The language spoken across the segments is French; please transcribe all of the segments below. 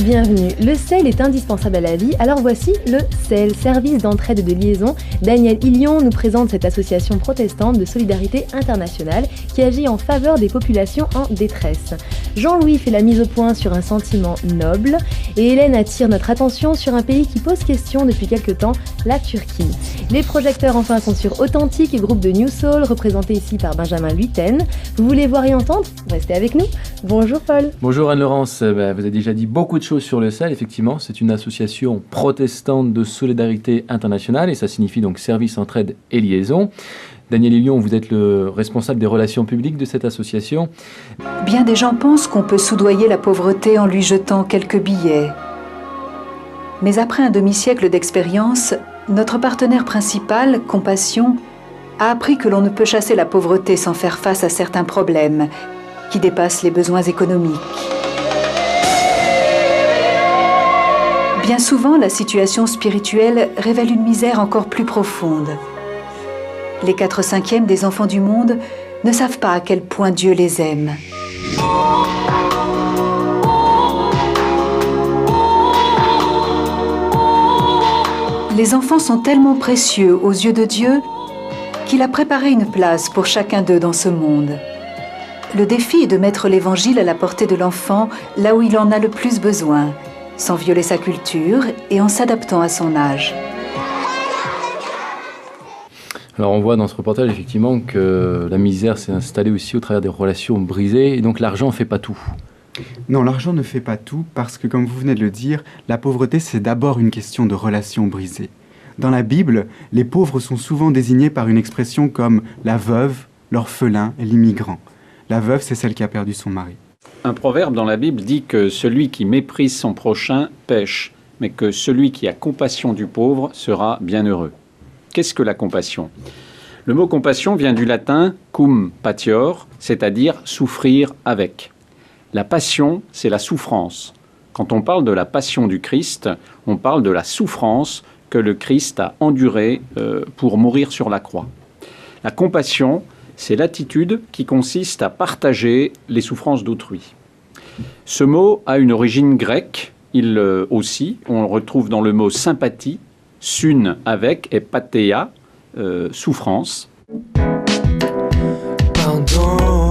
bienvenue. Le sel est indispensable à la vie, alors voici le SEL, Service d'entraide de liaison. Daniel Illion nous présente cette association protestante de solidarité internationale qui agit en faveur des populations en détresse. Jean-Louis fait la mise au point sur un sentiment noble et Hélène attire notre attention sur un pays qui pose question depuis quelque temps, la Turquie. Les projecteurs enfin sont sur Authentique, groupe de New Soul, représenté ici par Benjamin Luyten. Vous voulez voir et entendre ? Restez avec nous. Bonjour Paul. Bonjour Anne-Laurence, vous avez déjà dit beaucoup de choses sur le SEL, effectivement, c'est une association protestante de solidarité internationale et ça signifie donc service, entraide et liaison. Daniel Illion, vous êtes le responsable des relations publiques de cette association. Bien des gens pensent qu'on peut soudoyer la pauvreté en lui jetant quelques billets. Mais après un demi-siècle d'expérience, notre partenaire principal, Compassion, a appris que l'on ne peut chasser la pauvreté sans faire face à certains problèmes qui dépassent les besoins économiques. Bien souvent, la situation spirituelle révèle une misère encore plus profonde. Les 4/5 des enfants du monde ne savent pas à quel point Dieu les aime. Les enfants sont tellement précieux aux yeux de Dieu qu'il a préparé une place pour chacun d'eux dans ce monde. Le défi est de mettre l'Évangile à la portée de l'enfant là où il en a le plus besoin, sans violer sa culture et en s'adaptant à son âge. Alors on voit dans ce reportage effectivement que la misère s'est installée aussi au travers des relations brisées et donc l'argent ne fait pas tout. Non, l'argent ne fait pas tout parce que, comme vous venez de le dire, la pauvreté c'est d'abord une question de relations brisées. Dans la Bible, les pauvres sont souvent désignés par une expression comme la veuve, l'orphelin et l'immigrant. La veuve, c'est celle qui a perdu son mari. Un proverbe dans la Bible dit que celui qui méprise son prochain pêche, mais que celui qui a compassion du pauvre sera bienheureux. Qu'est-ce que la compassion ? Le mot compassion vient du latin cum patior, c'est-à-dire souffrir avec. La passion, c'est la souffrance. Quand on parle de la passion du Christ, on parle de la souffrance que le Christ a endurée pour mourir sur la croix. La compassion, c'est l'attitude qui consiste à partager les souffrances d'autrui. Ce mot a une origine grecque, aussi, on le retrouve dans le mot sympathie, sun avec et patheia, souffrance. Pardon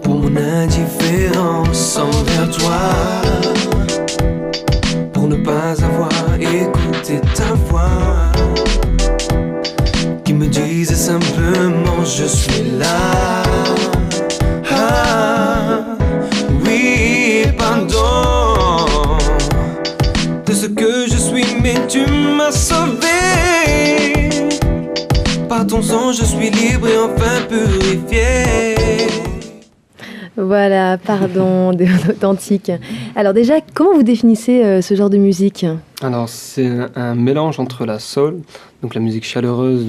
pour mon indifférence envers toi, pour ne pas avoir écouté ta voix, qui me disait simplement je suis là. Ah, oui, pardon de ce que je suis, mais tu m'as sauvé. Par ton sang, je suis libre et enfin purifié. Voilà, pardon, d'Authentique. Alors déjà, comment vous définissez ce genre de musique ? Alors, c'est un mélange entre la soul, donc la musique chaleureuse,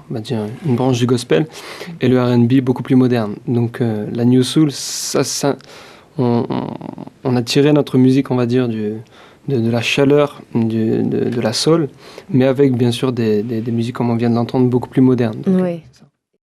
on va dire une branche du gospel, et le R&B beaucoup plus moderne. Donc la New Soul, on a tiré notre musique, on va dire, de la chaleur de la soul, mais avec bien sûr des musiques, comme on vient de l'entendre, beaucoup plus modernes. Donc, oui.